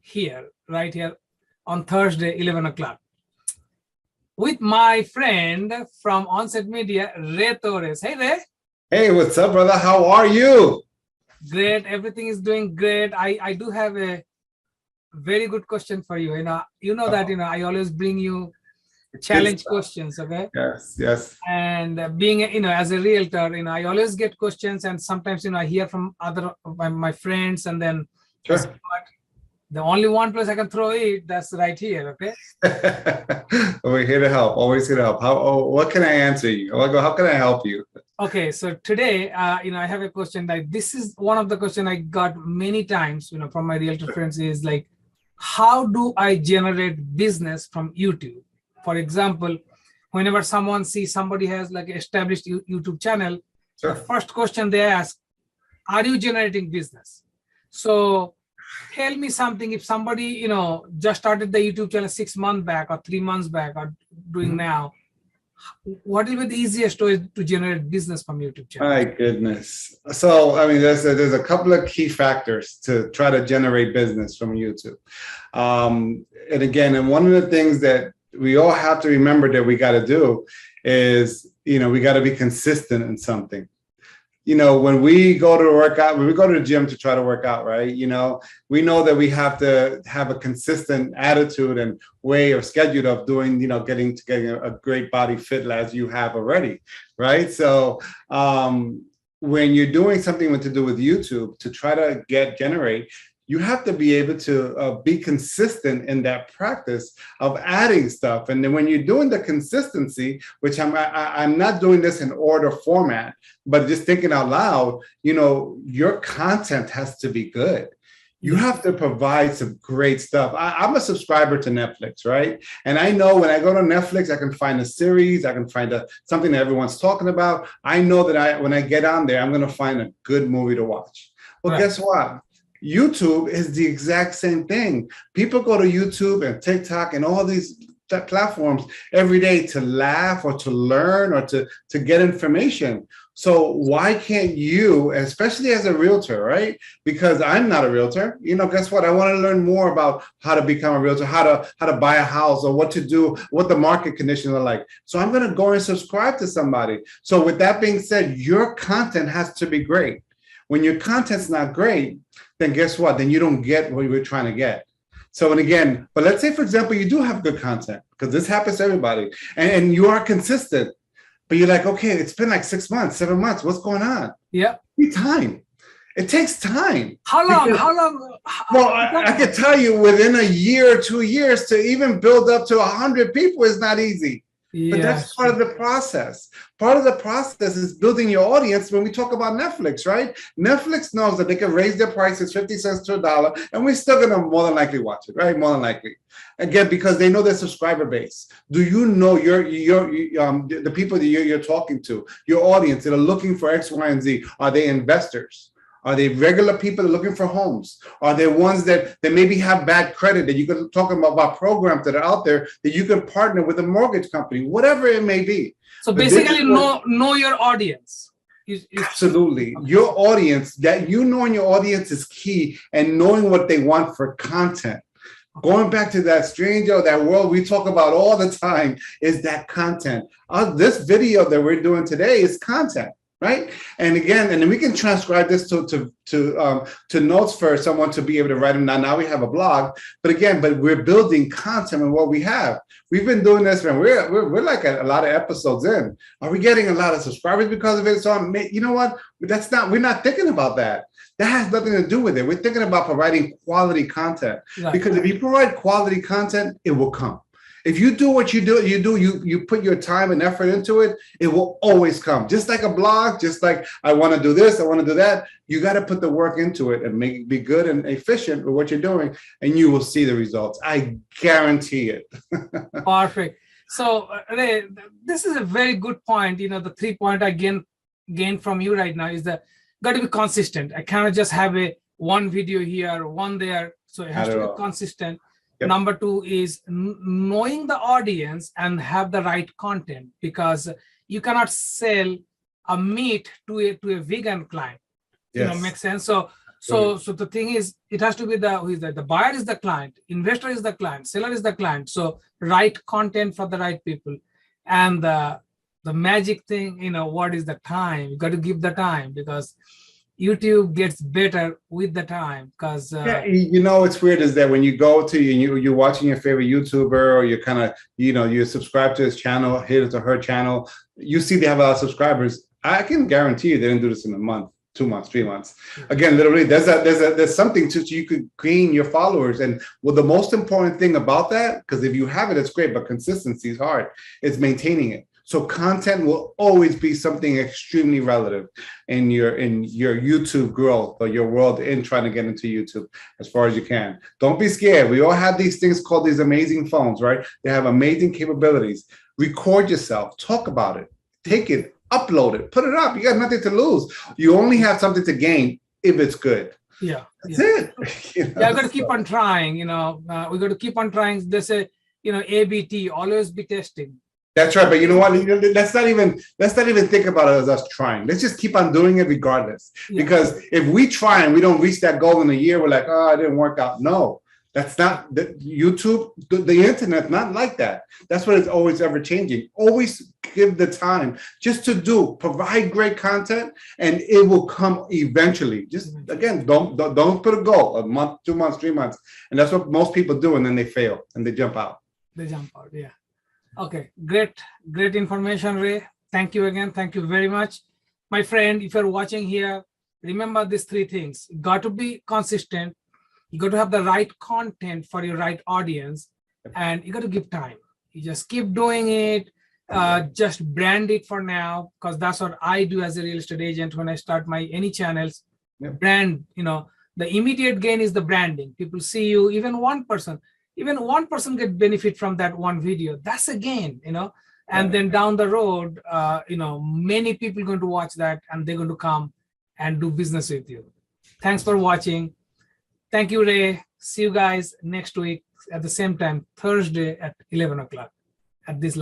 here, right here on Thursday, 11 o'clock with my friend from Onset Media, Ray Torres. Hey, Ray. Hey, what's up, brother? How are you? Great. Everything is doing great. I do have a very good question for you. You know that, I always bring you challenge questions. Okay. Yes, yes. And being, as a realtor, I always get questions, and sometimes, I hear from other my friends, and then Sure. the only one place I can throw it, that's right here. Okay. We're here to help. Always here to help. What can I answer you? How can I help you? Okay. So today, I have a question. Like, this is one of the questions I got many times, from my realtor friends, is like, how do I generate business from YouTube? For example, whenever someone sees somebody has like established YouTube channel, Sure. The first question they ask, are you generating business? So tell me something. If somebody, just started the YouTube channel 6 months back or 3 months back or doing now, what will be the easiest way to generate business from YouTube channel? My goodness. So, I mean, there's a couple of key factors to try to generate business from YouTube. And one of the things that we all have to remember that we got to do is, we got to be consistent in something. When we go to work out, when we go to the gym to try to work out, right? We know that we have to have a consistent attitude and way or schedule of doing, getting a great body fit as you have already, right? So when you're doing something to do with YouTube to try to generate, you have to be able to be consistent in that practice of adding stuff. And then when you're doing the consistency, which I'm not doing this in order format, but just thinking out loud, your content has to be good. You have to provide some great stuff. I'm a subscriber to Netflix, right? And I know when I go to Netflix, I can find a series, I can find something that everyone's talking about. I know that when I get on there, I'm going to find a good movie to watch. Well, right. Guess what? YouTube is the exact same thing. People go to YouTube and TikTok and all these platforms every day to laugh or to learn or to get information. So why can't you, especially as a realtor, right? Because I'm not a realtor, guess what? I want to learn more about how to become a realtor, how to buy a house or what to do, what the market conditions are like. So I'm going to go and subscribe to somebody. So with that being said, your content has to be great. When your content's not great, then guess what? Then you don't get what you were trying to get. So, but let's say, for example, you do have good content, because this happens to everybody, and you are consistent, but you're like, okay, it's been like 6 months, 7 months. What's going on? Yeah. Time. It takes time. How long? Well, I can tell you within a year or 2 years to even build up to 100 people is not easy. Yeah, but that's part of the process. Part of the process is building your audience. When we talk about Netflix, right? Netflix knows that they can raise their prices 50 cents to $1, and we're still going to more than likely watch it, right? More than likely. Again, because they know their subscriber base. Do you know the people that you're talking to, your audience that are looking for X, Y, and Z? Are they investors? Are they regular people that are looking for homes? Are they ones that maybe have bad credit, that you can talk about programs that are out there that you can partner with a mortgage company, whatever it may be. So basically know your audience. Absolutely. Your audience, that knowing your audience is key, and knowing what they want for content. Going back to that stranger, that world we talk about all the time is that content. This video that we're doing today is content. Right. And then we can transcribe this to notes for someone to be able to write them down. Now we have a blog, but we're building content in what we have. We've been doing this, man. We're like a lot of episodes in. Are we getting a lot of subscribers because of it? So you know what? We're not thinking about that. That has nothing to do with it. We're thinking about providing quality content, because if you provide quality content, it will come. If you do what you put your time and effort into it, it will always come. Just like a blog, just like I want to do this, I want to do that. You got to put the work into it and be good and efficient with what you're doing, and you will see the results. I guarantee it. Perfect. So Ray, this is a very good point. The 3 point I gain from you right now is that got to be consistent. I cannot just have one video here, one there. So it has to be consistent. Yep. Number 2 is knowing the audience and have the right content, because you cannot sell a meat to a vegan client. Yes. Makes sense. So So the thing is, it has to be the buyer is the client, investor is the client, seller is the client. So right content for the right people. And the magic thing, what is the time? You got to give the time, because YouTube gets better with the time. Because what's weird is that when you go to you're watching your favorite YouTuber, or you're kind of you subscribe to his channel, his or her channel, you see they have a lot of subscribers. I can guarantee you they didn't do this in a month, 2 months, 3 months. Again, literally, there's something to you could gain your followers. And the most important thing about that, because if you have it, it's great, but consistency is hard. It's maintaining it. So content will always be something extremely relative in your YouTube growth, or your world in trying to get into YouTube as far as you can. Don't be scared. We all have these things called these amazing phones, right? They have amazing capabilities. Record yourself, talk about it, take it, upload it, put it up. You got nothing to lose. You only have something to gain if it's good. Yeah, that's it. I got to keep on trying. We got to keep on trying. They say, ABT, always be testing. That's right, but you know what? Let's not even think about it as us trying. Let's just keep on doing it regardless. Yeah. Because if we try and we don't reach that goal in a year, we're like, oh, it didn't work out. No, that's not YouTube. The internet, not like that. That's what it's always ever changing. Always give the time just to provide great content, and it will come eventually. Just again, don't put a goal, a month, 2 months, 3 months, and that's what most people do, and then they fail and they jump out. Yeah. Okay, great information, Ray. Thank you again. Thank you very much. My friend, if you're watching here, remember these 3 things. You got to be consistent. You got to have the right content for your right audience, and you got to give time. You just keep doing it. Just brand it for now, because that's what I do as a real estate agent when I start any channels. Brand, the immediate gain is the branding. People see you, even one person get benefit from that one video. That's a gain, and then down the road, many people are going to watch that, and they're going to come and do business with you. Thanks for watching. Thank you, Ray. See you guys next week at the same time, Thursday at 11 o'clock at this